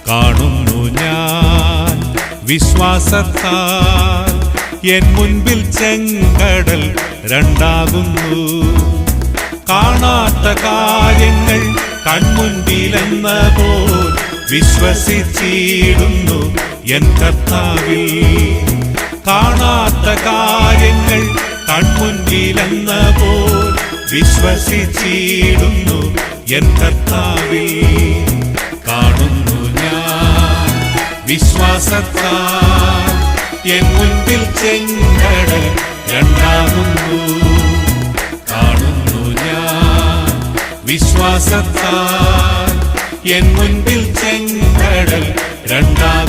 കാണുന്നു ഞാൻ വിശ്വാസത്താൽ എൻ മുൻപിൽ ചെങ്കടൽ രണ്ടാകുന്നു. കാണാത്ത കാര്യങ്ങൾ കൺമുൻപിലെന്ന പോൽ വിശ്വസിച്ചിടുന്നു എൻ കർത്താവിൽ. കാണാത്ത കാര്യങ്ങൾ കൺമുൻപിലെന്ന പോൽ വിശ്വസിച്ചിടുന്നു എൻ കർത്താവിൽ. കാണുന്നു ഞാൻ വിശ്വാസത്താൽ എൻ മുൻപിൽ ചെങ്കടൽ രണ്ടാകുന്നു. കാണുന്നു ഞാൻ വിശ്വാസത്താൽ എൻ മുൻപിൽ ചെങ്കടൽ രണ്ടാകുന്നു.